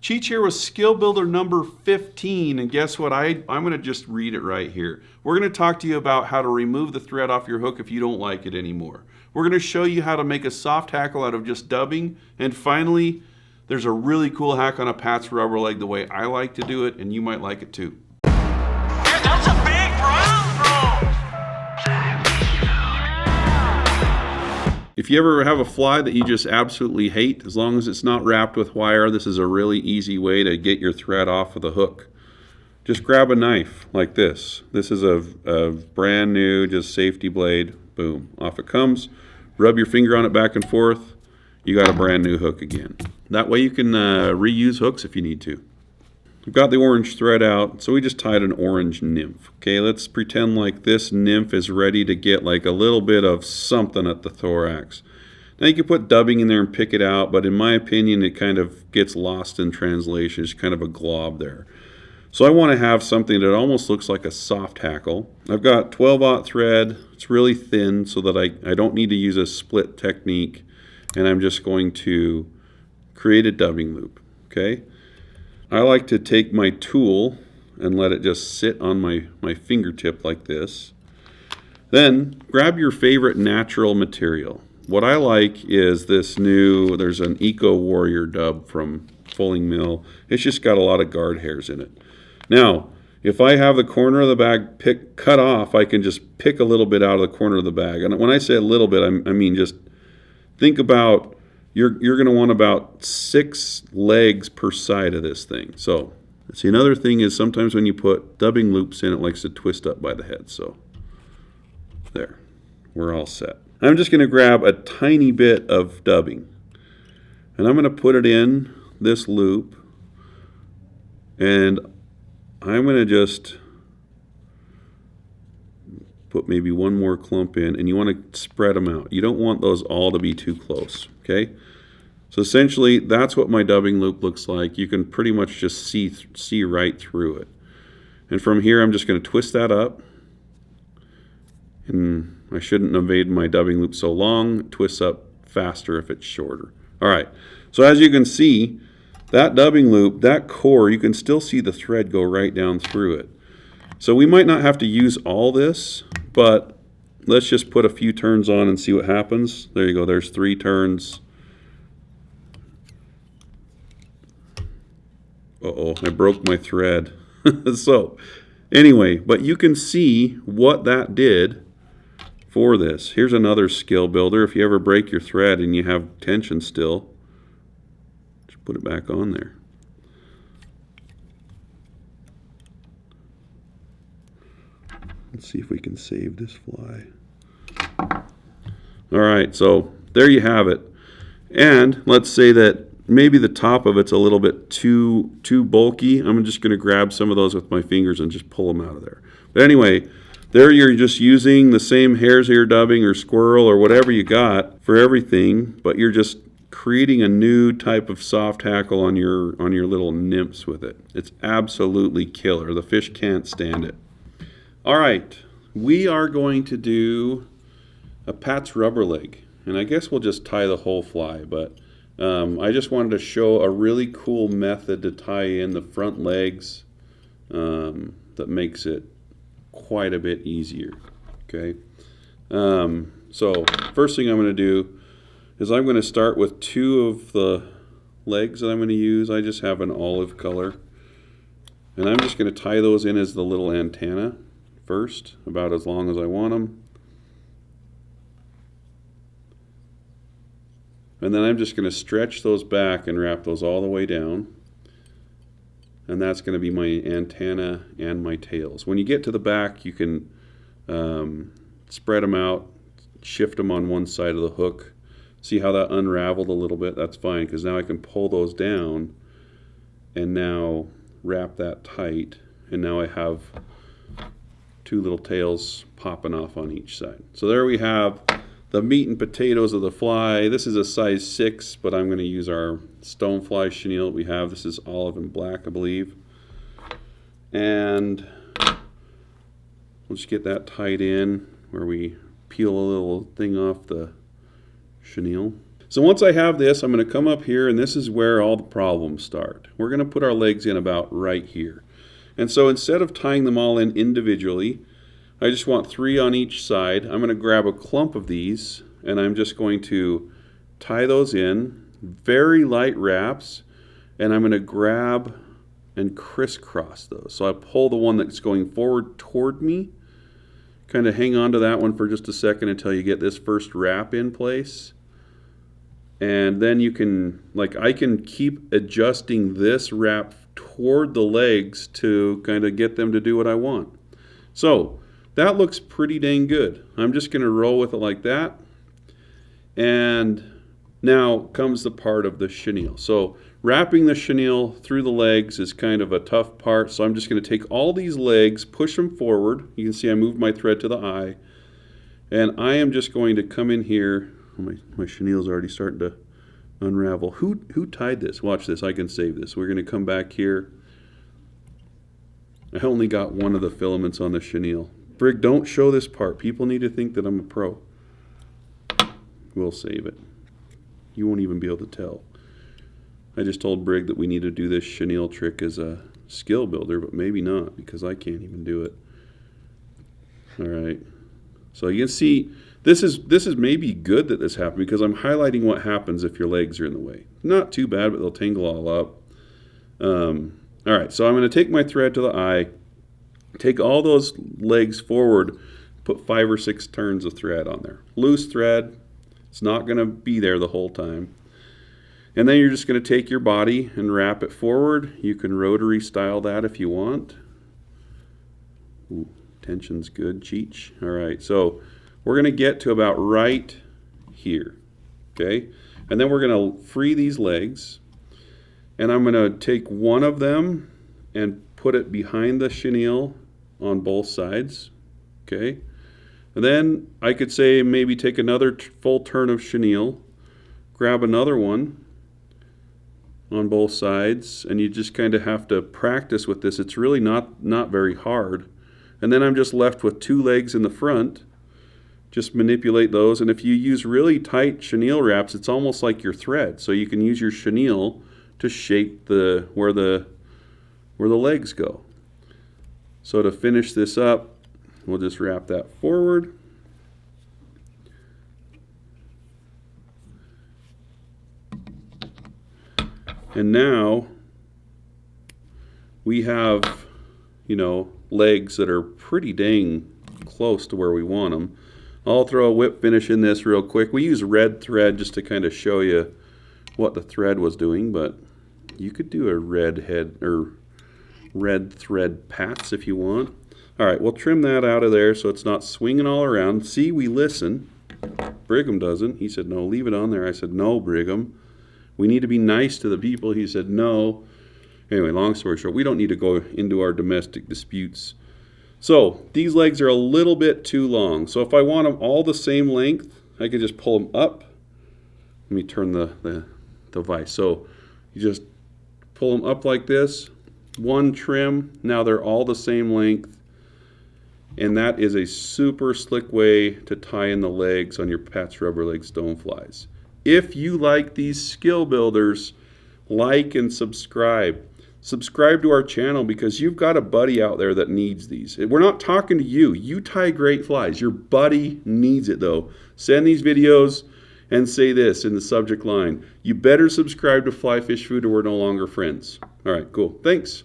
Cheech here with skill builder number 15, and guess what? I'm going to just read it right here. We're going to talk to you about how to remove the thread off your hook if you don't like it anymore. We're going to show you how to make a soft hackle out of just dubbing, and finally, there's a really cool hack on a Pat's rubber leg the way I like to do it, and you might like it too. That's a big brown. If you ever have a fly that you just absolutely hate, as long as it's not wrapped with wire, this is a really easy way to get your thread off with a hook. Just grab a knife like this. This is a brand new, just safety blade. Boom, off it comes. Rub your finger on it back and forth. You got a brand new hook again. That way you can reuse hooks if you need to. We've got the orange thread out, so we just tied an orange nymph. Okay, let's pretend like this nymph is ready to get like a little bit of something at the thorax. Now you can put dubbing in there and pick it out, but in my opinion it kind of gets lost in translation. It's kind of a glob there. So I want to have something that almost looks like a soft hackle. I've got 12/0 thread. It's really thin so that I don't need to use a split technique, and I'm just going to create a dubbing loop. Okay. I like to take my tool and let it just sit on my fingertip like this. Then grab your favorite natural material. What I like is this there's an Eco Warrior dub from Fulling Mill. It's just got a lot of guard hairs in it. Now, if I have the corner of the bag cut off, I can just pick a little bit out of the corner of the bag. And when I say a little bit, I mean just think about you're going to want about 6 legs per side of this thing. So, see, another thing is sometimes when you put dubbing loops in, it likes to twist up by the head. So, there, we're all set. I'm just going to grab a tiny bit of dubbing, and I'm going to put it in this loop, and I'm going to just put maybe one more clump in, and you want to spread them out. You don't want those all to be too close, okay? So essentially, that's what my dubbing loop looks like. You can pretty much just see right through it. And from here, I'm just going to twist that up. And I shouldn't have made my dubbing loop so long. It twists up faster if it's shorter. All right, so as you can see, that dubbing loop, that core, you can still see the thread go right down through it. So we might not have to use all this, but let's just put a few turns on and see what happens. There you go, there's 3 turns. Uh-oh, I broke my thread. So, anyway, but you can see what that did for this. Here's another skill builder. If you ever break your thread and you have tension still, just put it back on there. Let's see if we can save this fly. All right, so there you have it. And let's say that maybe the top of it's a little bit too bulky. I'm just going to grab some of those with my fingers and just pull them out of there. But anyway, there you're just using the same hare's-ear dubbing or squirrel or whatever you got for everything, but you're just creating a new type of soft hackle on your little nymphs with it. It's absolutely killer. The fish can't stand it. All right, we are going to do a Pat's rubber leg, and I guess we'll just tie the whole fly, but I just wanted to show a really cool method to tie in the front legs that makes it quite a bit easier. Okay, so first thing I'm going to do is I'm going to start with 2 of the legs that I'm going to use. I just have an olive color, and I'm just going to tie those in as the little antenna first, about as long as I want them. And then I'm just going to stretch those back and wrap those all the way down. And that's going to be my antenna and my tails. When you get to the back, you can spread them out, shift them on one side of the hook. See how that unraveled a little bit? That's fine, because now I can pull those down and now wrap that tight. And now I have 2 little tails popping off on each side. So there we have the meat and potatoes of the fly. This is a size 6, but I'm going to use our stonefly chenille that we have. This is olive and black, I believe. And we'll just get that tied in where we peel a little thing off the chenille. So once I have this, I'm going to come up here, and this is where all the problems start. We're going to put our legs in about right here. And so instead of tying them all in individually, I just want 3 on each side. I'm going to grab a clump of these, and I'm just going to tie those in, very light wraps, and I'm going to grab and crisscross those. So I pull the one that's going forward toward me, kind of hang on to that one for just a second until you get this first wrap in place. And then you can, like, I can keep adjusting this wrap toward the legs to kind of get them to do what I want. So that looks pretty dang good. I'm just going to roll with it like that. And now comes the part of the chenille. So wrapping the chenille through the legs is kind of a tough part. So I'm just going to take all these legs, push them forward. You can see I moved my thread to the eye. And I am just going to come in here. My chenille's already starting to unravel. Who tied this? Watch this. I can save this. We're going to come back here. I only got one of the filaments on the chenille. Brig, don't show this part. People need to think that I'm a pro. We'll save it. You won't even be able to tell. I just told Brig that we need to do this chenille trick as a skill builder, but maybe not, because I can't even do it. All right. So you can see this is maybe good that this happened, because I'm highlighting what happens if your legs are in the way. Not too bad, but they'll tangle all up. All right, so I'm going to take my thread to the eye, take all those legs forward, put 5 or 6 turns of thread on there. Loose thread. It's not going to be there the whole time. And then you're just going to take your body and wrap it forward. You can rotary style that if you want. Ooh, tension's good, Cheech. All right, so we're going to get to about right here, okay? And then we're going to free these legs, and I'm going to take one of them and put it behind the chenille on both sides, okay? And then I could say maybe take another full turn of chenille, grab another one on both sides, and you just kind of have to practice with this. It's really not very hard. And then I'm just left with 2 legs in the front. Just manipulate those, and if you use really tight chenille wraps, it's almost like your thread. So you can use your chenille to shape where the legs go. So to finish this up, we'll just wrap that forward. And now we have, legs that are pretty dang close to where we want them. I'll throw a whip finish in this real quick. We use red thread just to kind of show you what the thread was doing, but you could do a red head or red thread pats if you want. All right, we'll trim that out of there so it's not swinging all around. See, we listen. Brigham doesn't. He said, no, leave it on there. I said, no, Brigham. We need to be nice to the people. He said, no. Anyway, long story short, we don't need to go into our domestic disputes. So these legs are a little bit too long. So if I want them all the same length, I can just pull them up. Let me turn the vise. So you just pull them up like this. One trim. Now they're all the same length. And that is a super slick way to tie in the legs on your Pat's Rubber Leg Stoneflies. If you like these skill builders, like and subscribe. Subscribe to our channel because you've got a buddy out there that needs these. We're not talking to you. You tie great flies. Your buddy needs it though. Send these videos and say this in the subject line. You better subscribe to Fly Fish Food or we're no longer friends. All right, cool. Thanks.